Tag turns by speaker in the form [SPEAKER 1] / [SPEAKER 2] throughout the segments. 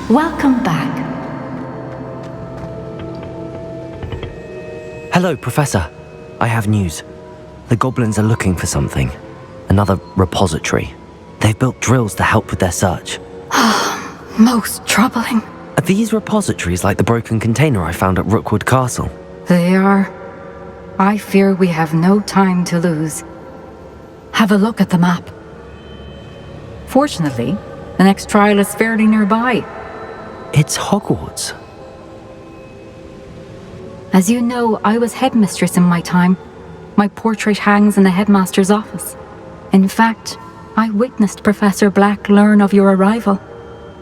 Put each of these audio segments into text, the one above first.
[SPEAKER 1] Welcome back.
[SPEAKER 2] Hello, Professor. I have news. The goblins are looking for something. Another repository. They've built drills to help with their search.
[SPEAKER 1] Most troubling.
[SPEAKER 2] Are these repositories like the broken container I found at Rookwood Castle?
[SPEAKER 1] They are. I fear we have no time to lose. Have a look at the map. Fortunately, the next trial is fairly nearby.
[SPEAKER 2] It's Hogwarts.
[SPEAKER 1] As you know, I was headmistress in my time. My portrait hangs in the headmaster's office. In fact, I witnessed Professor Black learn of your arrival.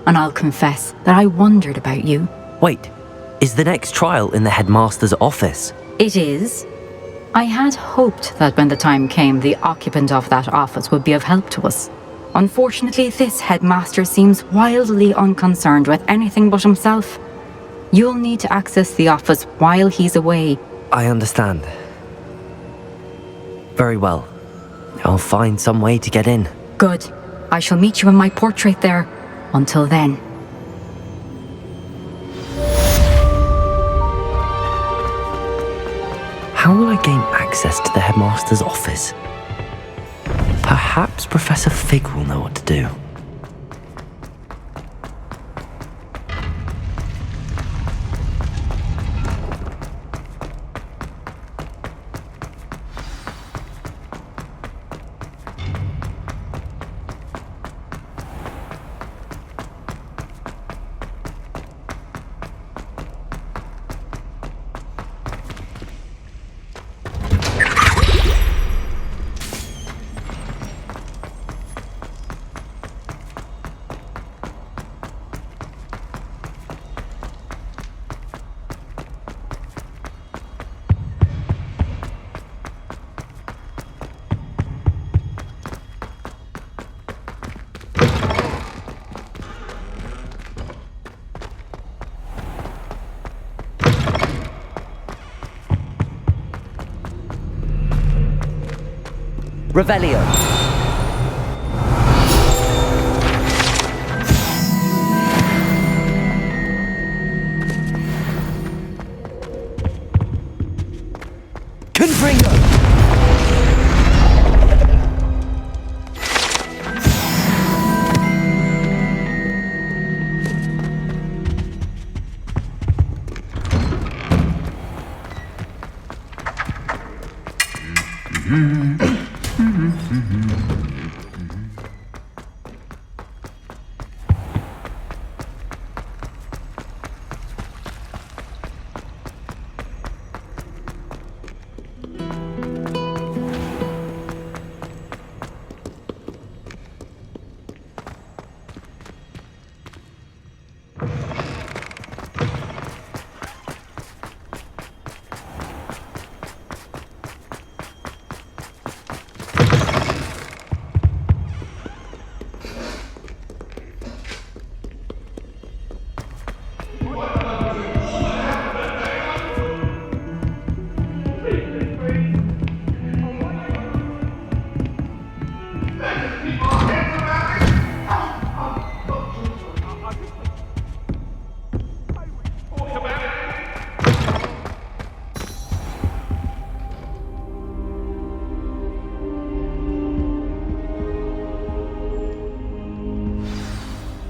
[SPEAKER 1] And I'll confess that I wondered about you.
[SPEAKER 2] Wait, is the next trial in the headmaster's office?
[SPEAKER 1] It is. I had hoped that when the time came, the occupant of that office would be of help to us. Unfortunately, this headmaster seems wildly unconcerned with anything but himself. You'll need to access the office while he's away.
[SPEAKER 2] I understand. Very well. I'll find some way to get in.
[SPEAKER 1] Good. I shall meet you in my portrait there. Until then.
[SPEAKER 2] How will I gain access to the headmaster's office? Perhaps Professor Fig will know what to do. Revelio. Confringo.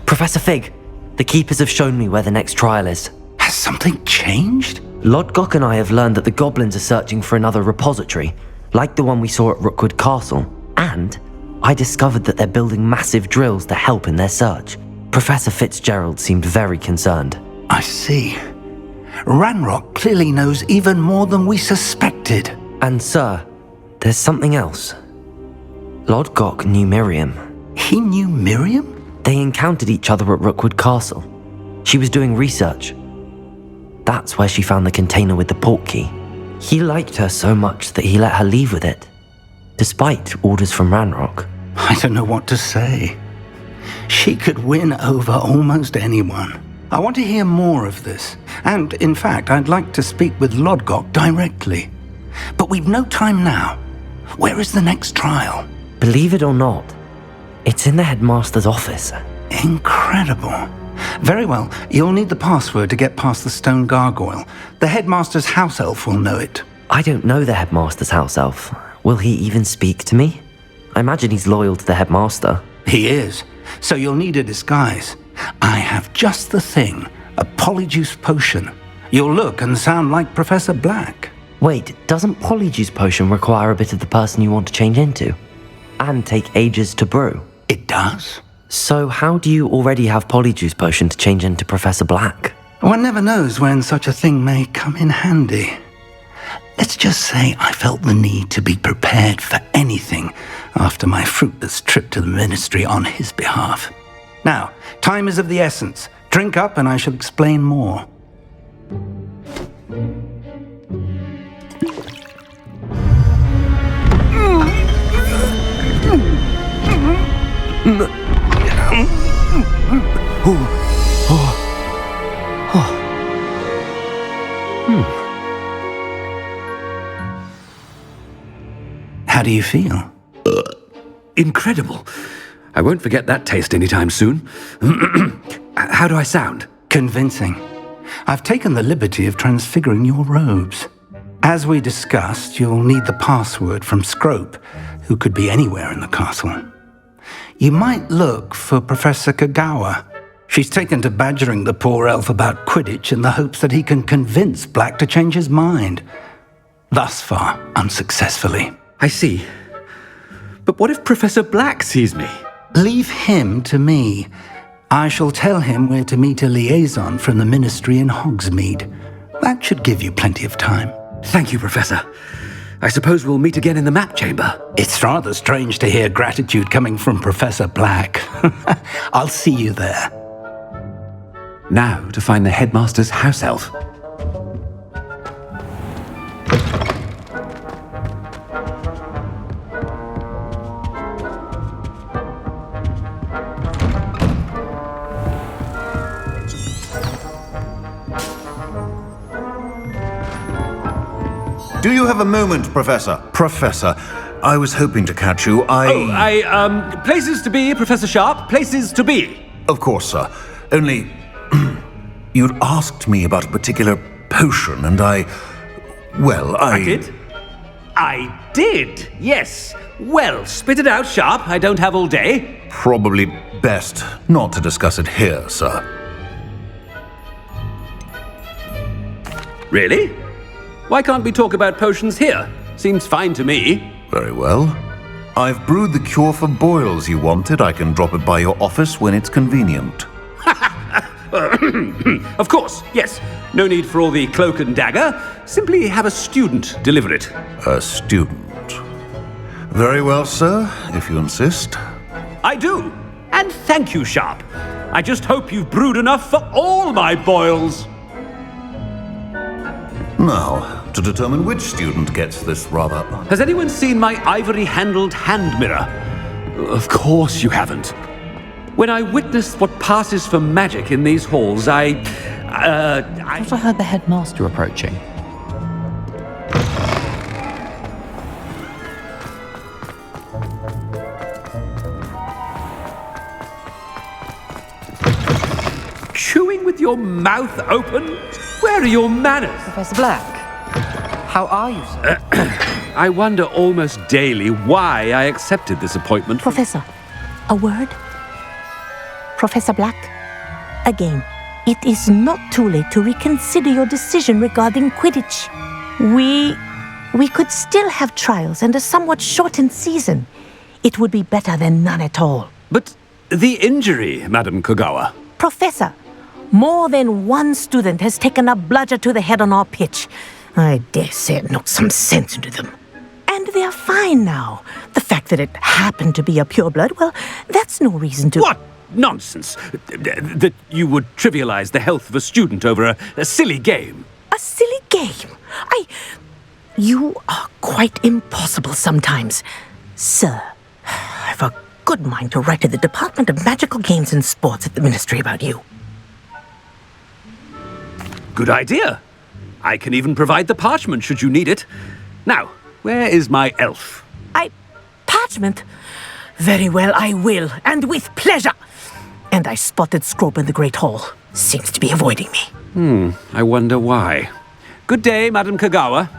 [SPEAKER 2] Professor Fig, the Keepers have shown me where the next trial is.
[SPEAKER 3] Has something changed?
[SPEAKER 2] Lodgok and I have learned that the goblins are searching for another repository, like the one we saw at Rookwood Castle. And I discovered that they're building massive drills to help in their search. Professor Fitzgerald seemed very concerned.
[SPEAKER 3] I see. Ranrock clearly knows even more than we suspected.
[SPEAKER 2] And sir, there's something else. Lodgok knew Miriam.
[SPEAKER 3] He knew Miriam?
[SPEAKER 2] They encountered each other at Rookwood Castle. She was doing research. That's where she found the container with the portkey. He liked her so much that he let her leave with it, despite orders from Ranrock.
[SPEAKER 3] I don't know what to say. She could win over almost anyone. I want to hear more of this. And, in fact, I'd like to speak with Lodgok directly. But we've no time now. Where is the next trial?
[SPEAKER 2] Believe it or not, it's in the headmaster's office.
[SPEAKER 3] Incredible. Very well. You'll need the password to get past the stone gargoyle. The headmaster's house elf will know it.
[SPEAKER 2] I don't know the headmaster's house elf. Will he even speak to me? I imagine he's loyal to the headmaster.
[SPEAKER 3] He is. So you'll need a disguise. I have just the thing. A polyjuice potion. You'll look and sound like Professor Black.
[SPEAKER 2] Wait, doesn't Polyjuice Potion require a bit of the person you want to change into? And take ages to brew?
[SPEAKER 3] It does.
[SPEAKER 2] So how do you already have Polyjuice Potion to change into Professor Black?
[SPEAKER 3] One never knows when such a thing may come in handy. Let's just say I felt the need to be prepared for anything after my fruitless trip to the ministry on his behalf. Now, time is of the essence. Drink up and I shall explain more. How do you feel?
[SPEAKER 4] Incredible. I won't forget that taste anytime soon. How do I sound?
[SPEAKER 3] Convincing. I've taken the liberty of transfiguring your robes. As we discussed, you'll need the password from Scrope, who could be anywhere in the castle. You might look for Professor Kagawa. She's taken to badgering the poor elf about Quidditch in the hopes that he can convince Black to change his mind. Thus far, unsuccessfully.
[SPEAKER 4] I see. But what if Professor Black sees me?
[SPEAKER 3] Leave him to me. I shall tell him where to meet a liaison from the ministry in Hogsmeade. That should give you plenty of time.
[SPEAKER 4] Thank you, Professor. I suppose we'll meet again in the map chamber.
[SPEAKER 3] It's rather strange to hear gratitude coming from Professor Black. I'll see you there.
[SPEAKER 4] Now to find the headmaster's house elf.
[SPEAKER 5] Do you have a moment, Professor? Professor, I was hoping to catch you.
[SPEAKER 4] Places to be, Professor Sharp, places to be.
[SPEAKER 5] Of course, sir. Only, you'd asked me about a particular potion, and I
[SPEAKER 4] did? I did, yes. Well, spit it out, Sharp. I don't have all day.
[SPEAKER 5] Probably best not to discuss it here, sir.
[SPEAKER 4] Really? Why can't we talk about potions here? Seems fine to me.
[SPEAKER 5] Very well. I've brewed the cure for boils you wanted. I can drop it by your office when it's convenient.
[SPEAKER 4] Of course, yes. No need for all the cloak and dagger. Simply have a student deliver it.
[SPEAKER 5] A student. Very well, sir, if you insist.
[SPEAKER 4] I do. And thank you, Sharp. I just hope you've brewed enough for all my boils.
[SPEAKER 5] Now, to determine which student gets this rather...
[SPEAKER 4] Has anyone seen my ivory-handled hand mirror? Of course you haven't. When I witness what passes for magic in these halls, I
[SPEAKER 1] thought I heard the headmaster approaching.
[SPEAKER 4] Chewing with your mouth open? Where are your manners?
[SPEAKER 1] Professor Black, how are you, sir?
[SPEAKER 4] I wonder almost daily why I accepted this appointment.
[SPEAKER 6] Professor, a word? Professor Black, again, it is not too late to reconsider your decision regarding Quidditch. We could still have trials and a somewhat shortened season. It would be better than none at all.
[SPEAKER 4] But the injury, Madam Kagawa.
[SPEAKER 6] Professor, more than one student has taken a bludger to the head on our pitch. I dare say it knocked some sense into them. And they're fine now. The fact that it happened to be a pureblood, well, that's no reason to...
[SPEAKER 4] What nonsense! That you would trivialize the health of a student over a silly game.
[SPEAKER 6] A silly game? You are quite impossible sometimes. Sir, I've a good mind to write to the Department of Magical Games and Sports at the Ministry about you.
[SPEAKER 4] Good idea. I can even provide the parchment should you need it. Now, where is my elf?
[SPEAKER 6] Parchment? Very well, I will, and with pleasure. And I spotted Scrope in the Great Hall. seems to be avoiding me.
[SPEAKER 4] I wonder why. Good day, Madam Kagawa.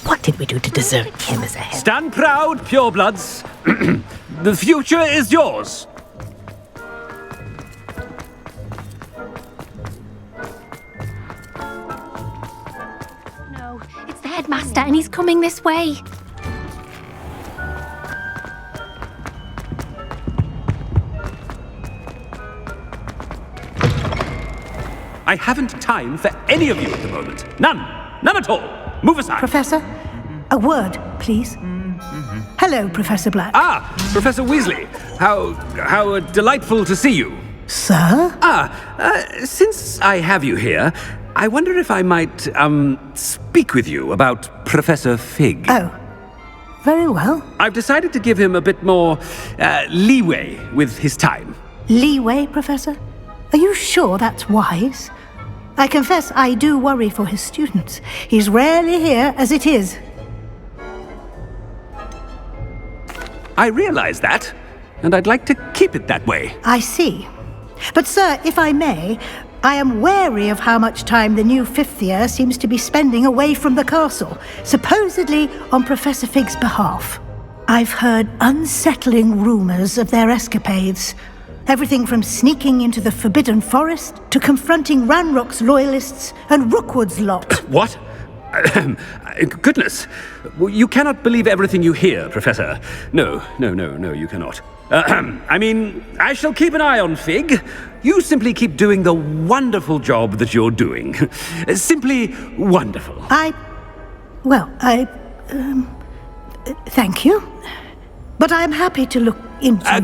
[SPEAKER 6] What did we do to deserve him as a head?
[SPEAKER 4] Stand proud, purebloods. The future is yours.
[SPEAKER 7] No, it's the headmaster and he's coming this way.
[SPEAKER 4] I haven't time for any of you at the moment. None. None at all. Move aside.
[SPEAKER 8] Professor, a word, please. Hello, Professor Black.
[SPEAKER 4] Ah, Professor Weasley. How delightful to see you.
[SPEAKER 8] Sir?
[SPEAKER 4] Since I have you here, I wonder if I might, speak with you about Professor Fig.
[SPEAKER 8] Oh, very well.
[SPEAKER 4] I've decided to give him a bit more, leeway with his time.
[SPEAKER 8] Leeway, Professor? Are you sure that's wise? I confess I do worry for his students. He's rarely here as it is.
[SPEAKER 4] I realize that, and I'd like to keep it that way.
[SPEAKER 8] I see. But, sir, if I may, I am wary of how much time the new fifth year seems to be spending away from the castle, supposedly on Professor Fig's behalf. I've heard unsettling rumors of their escapades. Everything from sneaking into the Forbidden Forest to confronting Ranrock's loyalists and Rookwood's lot.
[SPEAKER 4] What? Goodness. You cannot believe everything you hear, Professor. No, you cannot. I mean, I shall keep an eye on Fig. You simply keep doing the wonderful job that you're doing. Simply wonderful.
[SPEAKER 8] Thank you. But I'm happy to look into...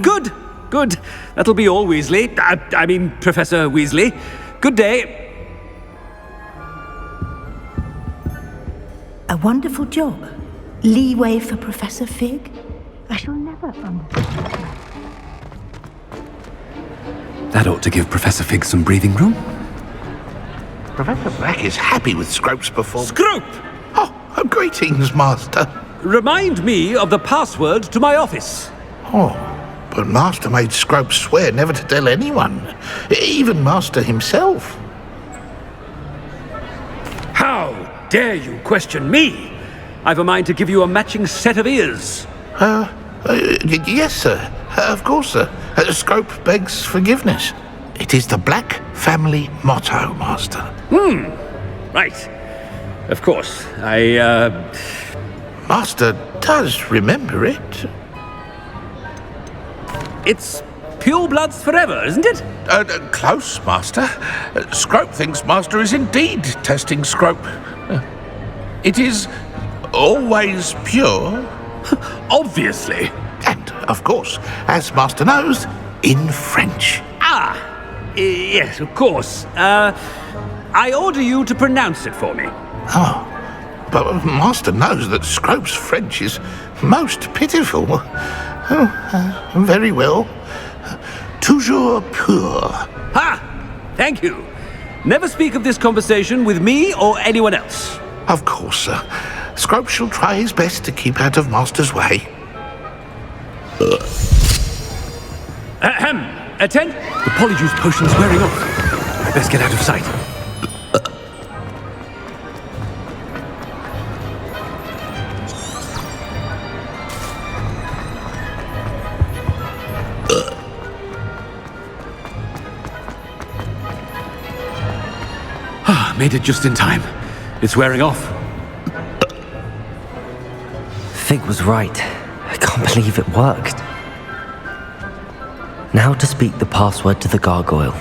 [SPEAKER 4] Good. That'll be all, Weasley. I mean, Professor Weasley. Good day.
[SPEAKER 8] A wonderful job. Leeway for Professor Fig? I shall never understand.
[SPEAKER 4] That ought to give Professor Fig some breathing room.
[SPEAKER 9] Professor Black is happy with Scrope's performance.
[SPEAKER 4] Scrope!
[SPEAKER 9] Oh, greetings, Master.
[SPEAKER 4] Remind me of the password to my office.
[SPEAKER 9] Oh, but Master made Scrope swear never to tell anyone, even Master himself.
[SPEAKER 4] How dare you question me? I've a mind to give you a matching set of ears.
[SPEAKER 9] Yes, sir. Of course, sir. Scrope begs forgiveness. It is the Black family motto, Master.
[SPEAKER 4] Right. Of course.
[SPEAKER 9] Master does remember it.
[SPEAKER 4] It's purebloods forever, isn't it?
[SPEAKER 9] Close, Master. Scrope thinks Master is indeed testing Scrope. It is always pure.
[SPEAKER 4] Obviously.
[SPEAKER 9] And, of course, as Master knows, in French.
[SPEAKER 4] Yes, of course. I order you to pronounce it for me.
[SPEAKER 9] Oh, but Master knows that Scrope's French is most pitiful. Very well. Toujours pur.
[SPEAKER 4] Thank you. Never speak of this conversation with me or anyone else.
[SPEAKER 9] Of course, sir. Scrope shall try his best to keep out of Master's way.
[SPEAKER 4] Attend. The polyjuice potion's wearing off. I best get out of sight. Made it just in time. It's wearing off.
[SPEAKER 2] Fig was right. I can't believe it worked. Now to speak the password to the gargoyle.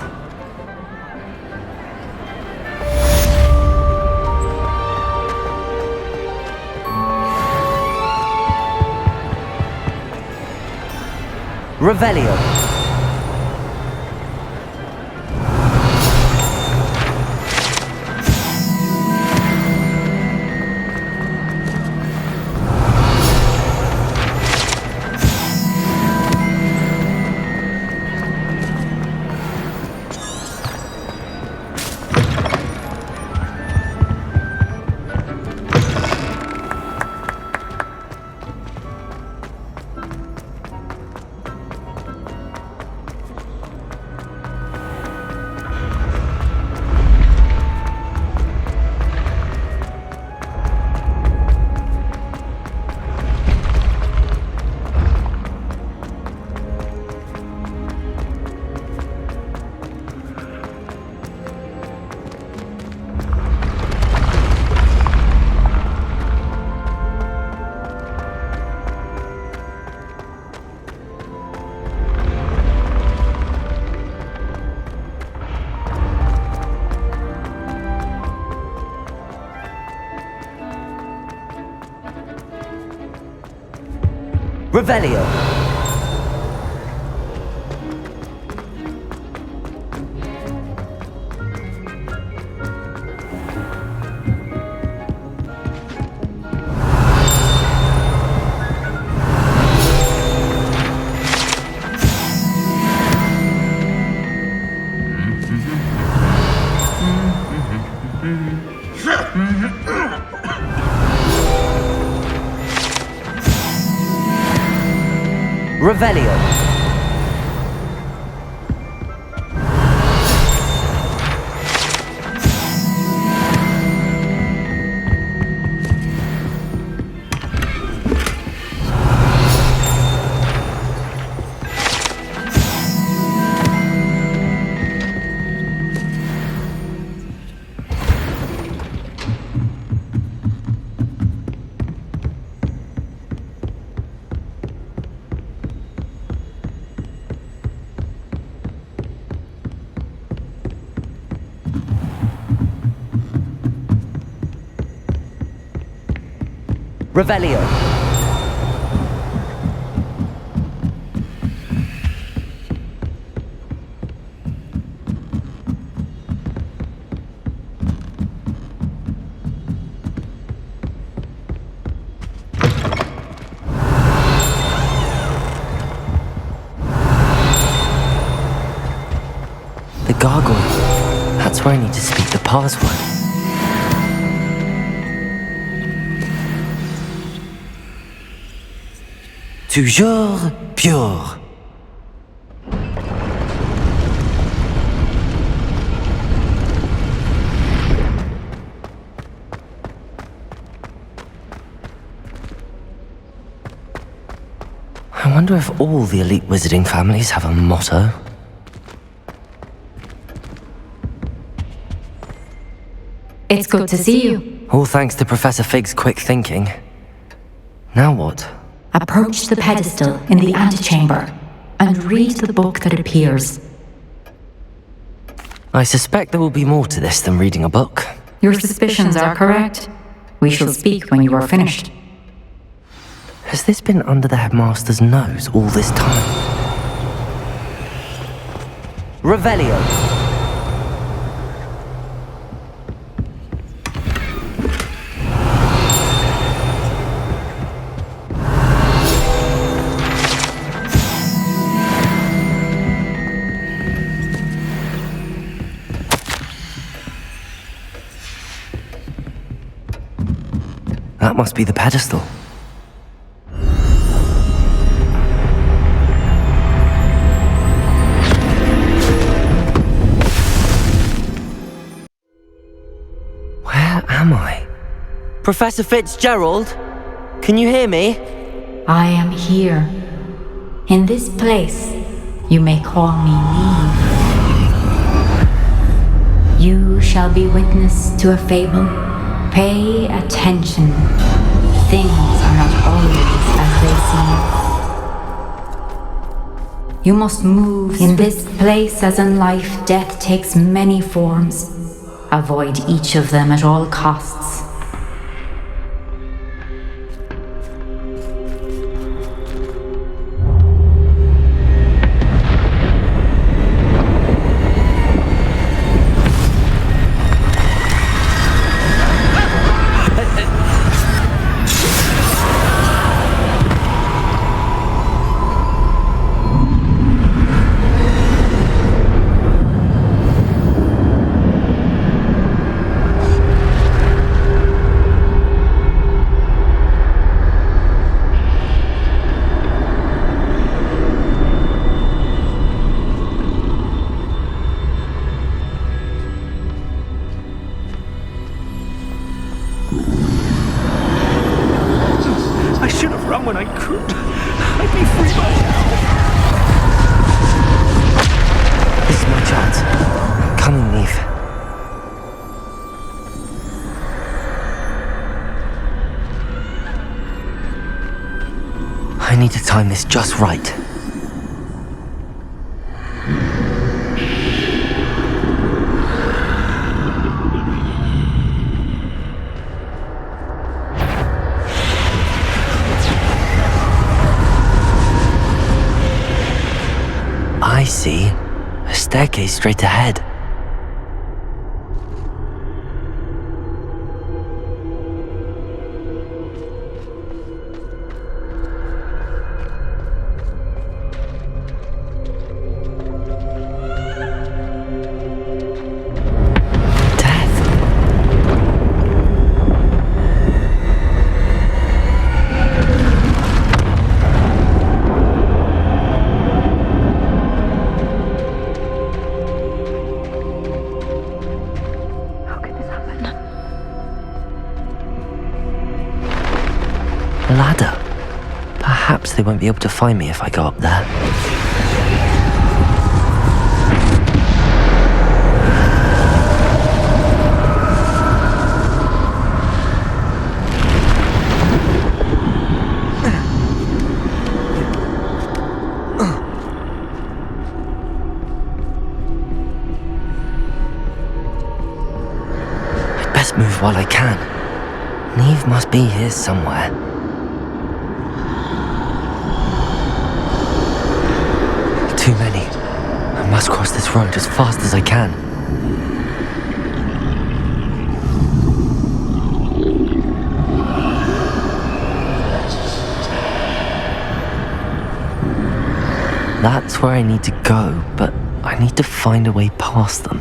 [SPEAKER 2] Revelio. Revelio. Revelio. Revelio. The gargoyle. That's where I need to speak the password. Toujours pure. I wonder if all the elite wizarding families have a motto.
[SPEAKER 1] It's good to see you.
[SPEAKER 2] All thanks to Professor Fig's quick thinking. Now what?
[SPEAKER 1] Approach the pedestal in the antechamber and read the book that appears.
[SPEAKER 2] I suspect there will be more to this than reading a book.
[SPEAKER 1] Your suspicions are correct. We shall speak when you are finished.
[SPEAKER 2] Has this been under the headmaster's nose all this time? Revelio. That must be the pedestal. Where am I? Professor Fitzgerald? Can you hear me?
[SPEAKER 1] I am here. In this place, you may call me Neve. You shall be witness to a fable. Pay attention. Things are not always as they seem. You must move in this place as in life, death takes many forms. Avoid each of them at all costs.
[SPEAKER 4] When I could, I'd be free by now.
[SPEAKER 2] This is my chance. Come on, Neve. I need to time this just right. see. A staircase straight ahead. Ladder. Perhaps they won't be able to find me if I go up there. I'd best move while I can. Neve must be here somewhere. Too many. I must cross this road as fast as I can. That's where I need to go, but I need to find a way past them.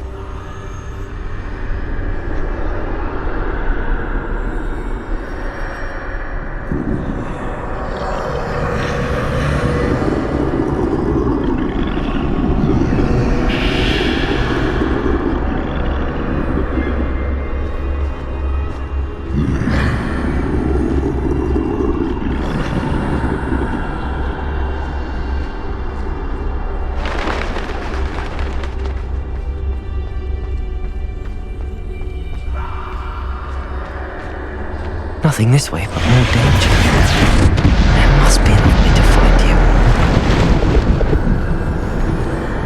[SPEAKER 2] Nothing this way, but more danger. There must be another way to find you.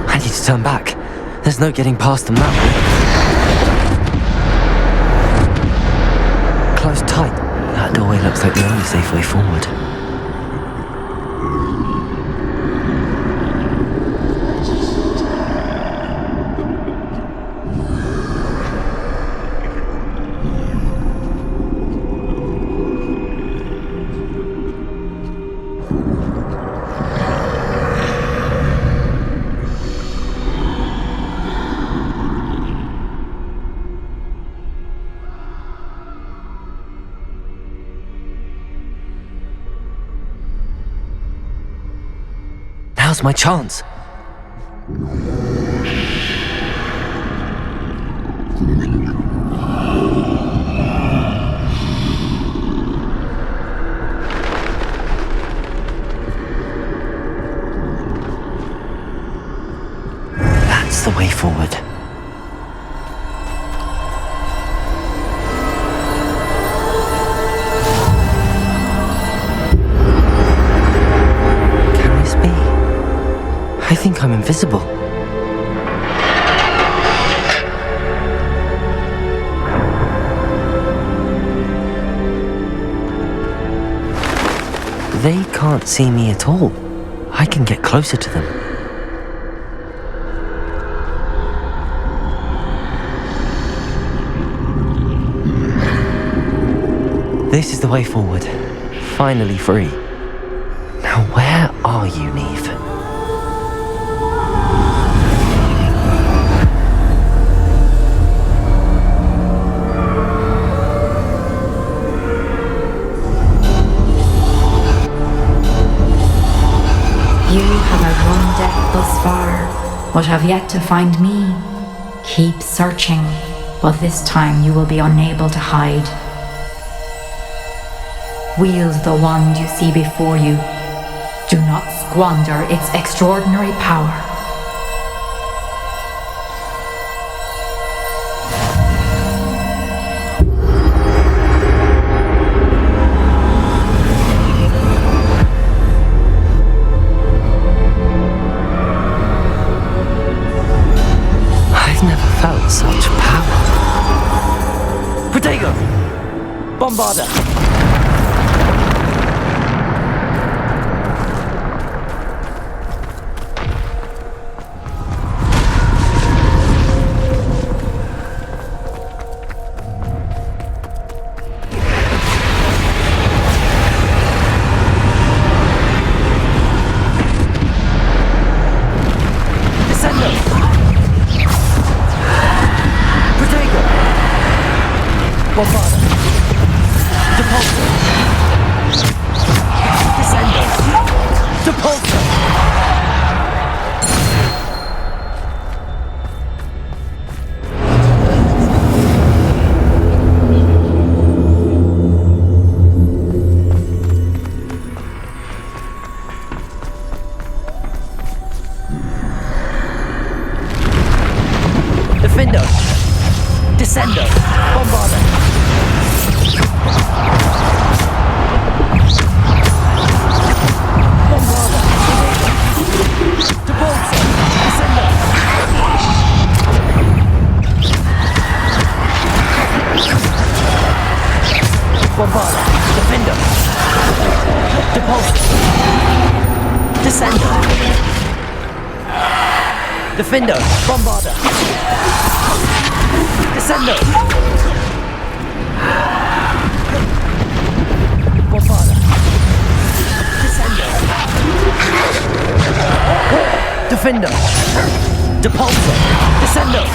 [SPEAKER 2] I need to turn back. There's no getting past them that way. Close tight. That doorway looks like the only safe way forward. Now's my chance. That's the way forward. I think I'm invisible. They can't see me at all. I can get closer to them. This is the way forward. Finally free. Now where are you, Neve?
[SPEAKER 1] You have outrun death thus far, but have yet to find me. Keep searching, but this time you will be unable to hide. Wield the wand you see before you. Do not squander its extraordinary power.
[SPEAKER 2] I've never felt such power. Protego! Bombarda! Bombarder. Depulsor. Descender. Depulsor. Defender. Descender. Bombarder. Bombarder. Depulsor. Descender. Bombarder. Defender. Depulsor. Descender. Defender. Bombarder. Descender. Bombarder. Descender. Defender. Depulsor. Descender.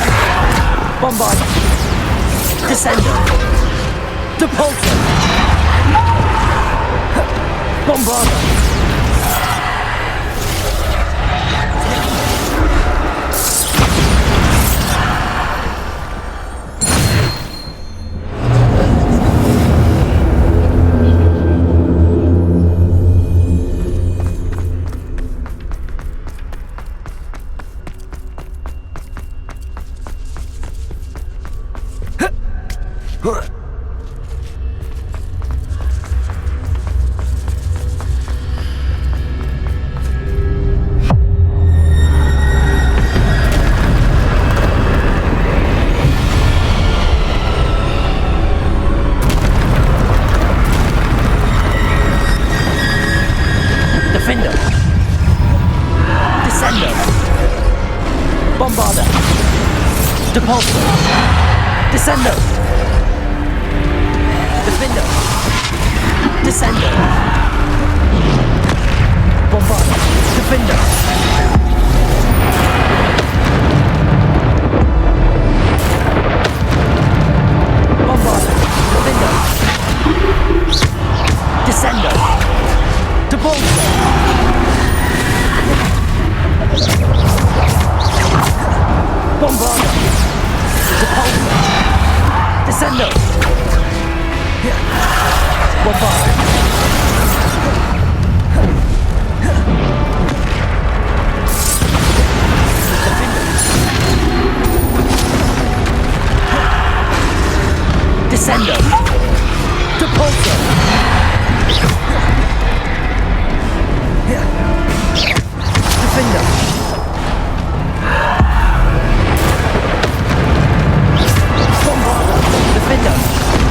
[SPEAKER 2] Bombarder. Descender. Depulsor. Bombarder. Defender. Descender. Bombarder. Depulsor. Descender. Defender. Descender. Bombarder. Defender. Bombarder. Defender. Descender. Depulsor. Bombarder. Depulsor. Descender. Bombarder. Descender. Depulsor. Defender. Bombarder. Defender.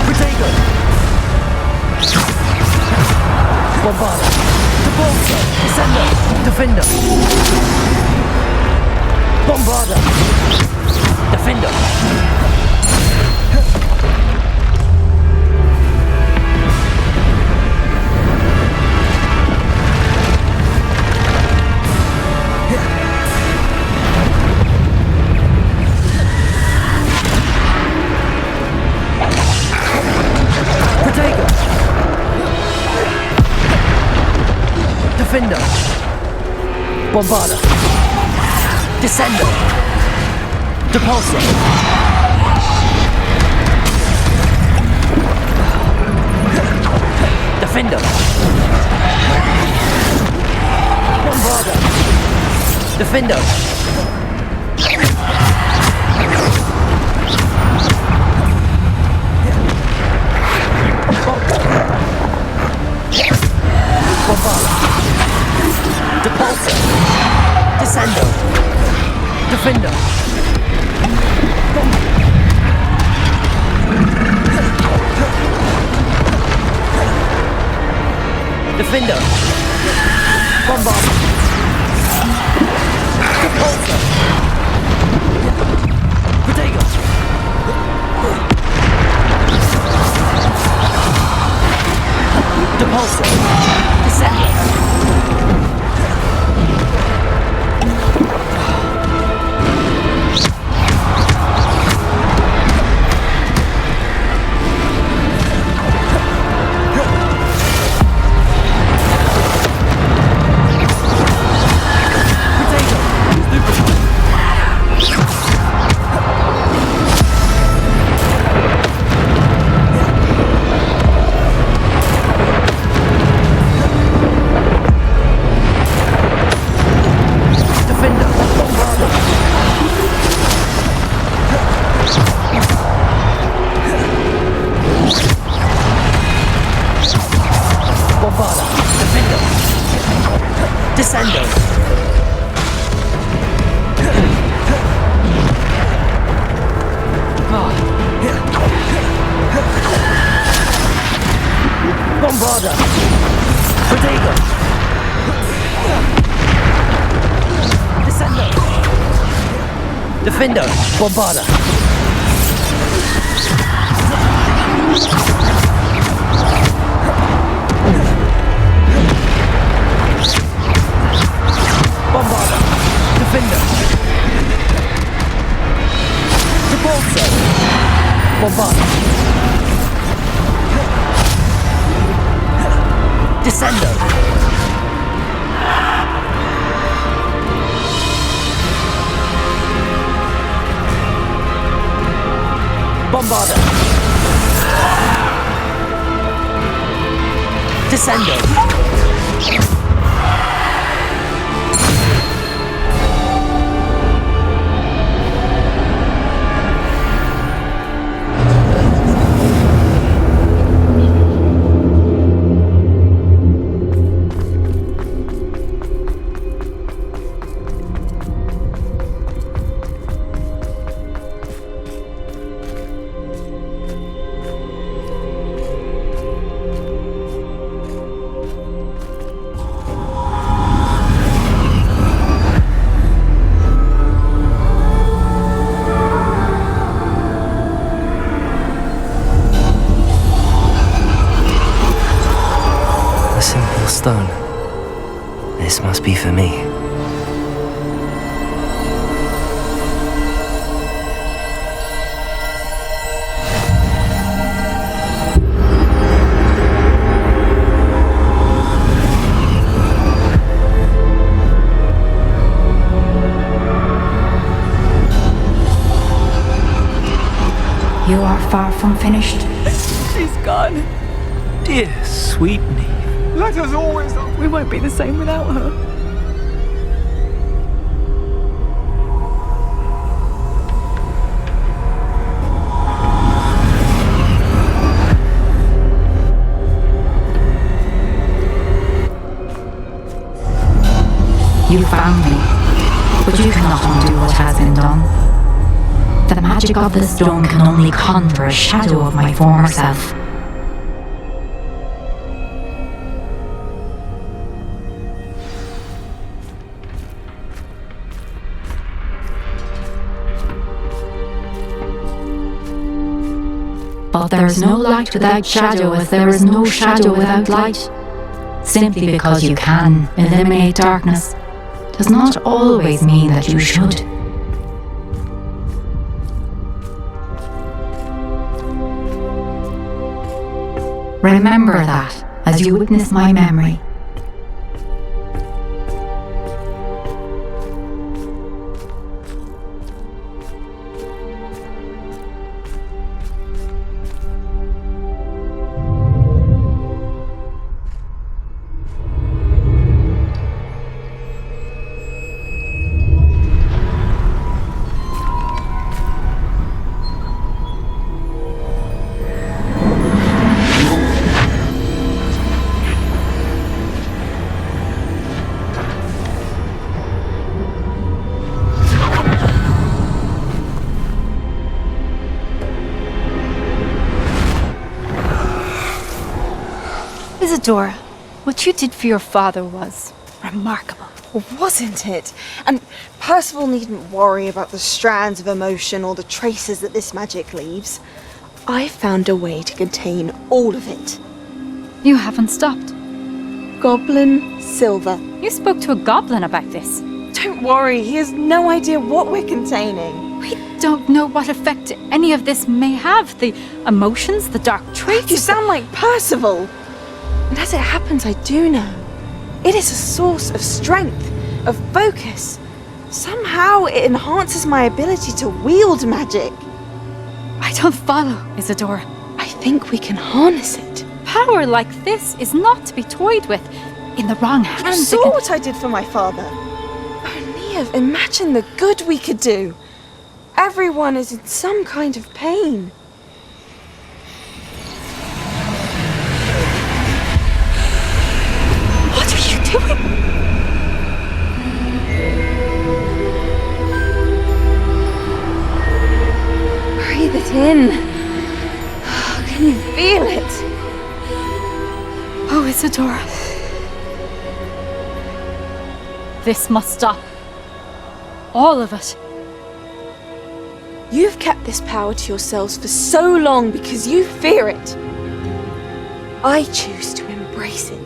[SPEAKER 2] Protego. Bombarder. Depulsor. Descender. Defender. Bombarder. Defender. Protego. Defender. Bombarder. Descender. Depulsor. Defender. Bombarder. Defender. Bombarder. Depulsor. Descender. Defender. Defender. Bombarder. Depulsor. Protego. Depulsor. Descender. Defendo! Bombarda! Bombarda! Defendo! Repulsor! Bombarda! Descendo! Bombarda! Descendo! Stone. This must be for me.
[SPEAKER 1] You are far from finished.
[SPEAKER 10] She's gone.
[SPEAKER 11] Dear sweet Neve.
[SPEAKER 10] Let us always... We won't be the same without her.
[SPEAKER 1] You found me, but you cannot undo what has been done. The magic of the stone can only conjure a shadow of my former self. But there is no light without shadow, as there is no shadow without light. Simply because you can eliminate darkness does not always mean that you should. Remember that as you witness my memory.
[SPEAKER 10] Isadora, what you did for your father was remarkable.
[SPEAKER 12] Well, wasn't it? And Percival needn't worry about the strands of emotion or the traces that this magic leaves. I found a way to contain all of it.
[SPEAKER 10] You haven't stopped.
[SPEAKER 12] Goblin Silver.
[SPEAKER 10] You spoke to a goblin about this.
[SPEAKER 12] Don't worry, he has no idea what we're containing.
[SPEAKER 10] We don't know what effect any of this may have. The emotions, the dark traits.
[SPEAKER 12] You sound like Percival. And as it happens, I do know. It is a source of strength, of focus. Somehow it enhances my ability to wield magic.
[SPEAKER 10] I don't follow, Isadora.
[SPEAKER 12] I think we can harness it.
[SPEAKER 10] Power like this is not to be toyed with. In the wrong hands.
[SPEAKER 12] You saw what I did for my father. Oh, Neve, imagine the good we could do. Everyone is in some kind of pain.
[SPEAKER 10] What are you doing?
[SPEAKER 12] Breathe it in. Can you feel it?
[SPEAKER 10] Oh, Isadora. This must stop. All of it.
[SPEAKER 12] You've kept this power to yourselves for so long because you fear it. I choose to embrace it.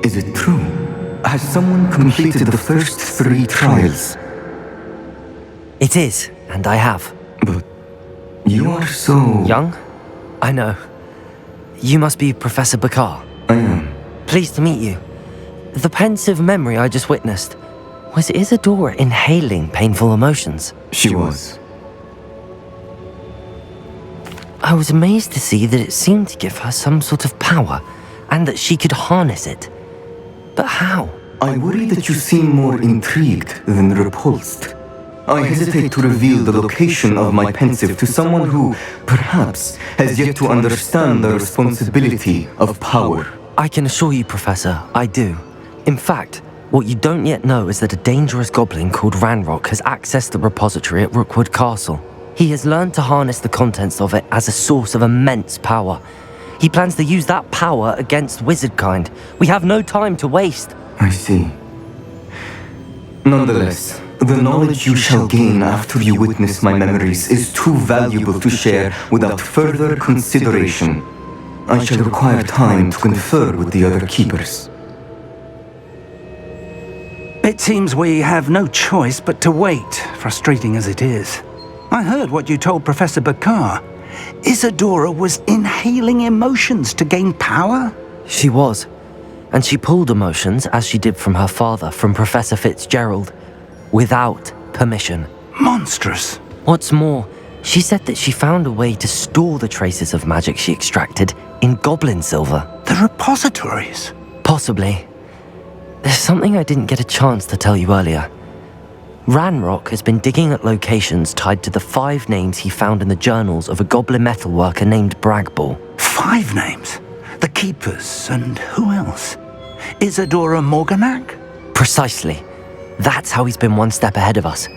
[SPEAKER 13] Is it true? Has someone completed the first 3 trials?
[SPEAKER 2] It is, and I have.
[SPEAKER 13] But you are so...
[SPEAKER 2] Young? I know. You must be Professor Bakar.
[SPEAKER 13] I am.
[SPEAKER 2] Pleased to meet you. The pensive memory I just witnessed, was Isadora inhaling painful emotions?
[SPEAKER 13] She was.
[SPEAKER 2] I was amazed to see that it seemed to give her some sort of power, and that she could harness it. But how?
[SPEAKER 13] I worry that you seem more intrigued than repulsed. I hesitate to reveal the location of my pensive to someone who, perhaps, has yet to understand the responsibility of power.
[SPEAKER 2] I can assure you, Professor, I do. In fact, what you don't yet know is that a dangerous goblin called Ranrock has accessed the repository at Rookwood Castle. He has learned to harness the contents of it as a source of immense power. He plans to use that power against wizardkind. We have no time to waste.
[SPEAKER 13] I see. Nonetheless, the knowledge you shall gain after you witness my memories is too valuable to share without further consideration. I shall require time to confer with the other keepers.
[SPEAKER 3] It seems we have no choice but to wait, frustrating as it is. I heard what you told Professor Bakar. Isadora was inhaling emotions to gain power?
[SPEAKER 2] She was. And she pulled emotions, as she did from her father, from Professor Fitzgerald, without permission.
[SPEAKER 3] Monstrous.
[SPEAKER 2] What's more, she said that she found a way to store the traces of magic she extracted in goblin silver.
[SPEAKER 3] The repositories?
[SPEAKER 2] Possibly. There's something I didn't get a chance to tell you earlier. Ranrock has been digging at locations tied to the 5 names he found in the journals of a goblin metalworker named Bragball.
[SPEAKER 3] 5 names? The Keepers, and who else? Isadora Morganac?
[SPEAKER 2] Precisely. That's how he's been one step ahead of us.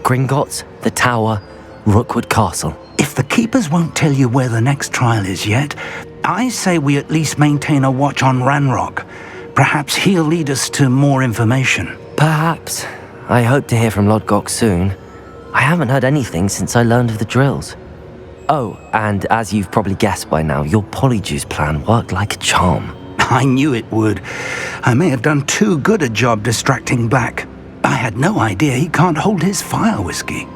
[SPEAKER 2] Gringotts, the Tower, Rookwood Castle.
[SPEAKER 3] If the Keepers won't tell you where the next trial is yet, I say we at least maintain a watch on Ranrock. Perhaps he'll lead us to more information.
[SPEAKER 2] Perhaps. I hope to hear from Lodgok soon. I haven't heard anything since I learned of the drills. Oh, and as you've probably guessed by now, your Polyjuice plan worked like a charm.
[SPEAKER 3] I knew it would. I may have done too good a job distracting Black. I had no idea he can't hold his fire whiskey.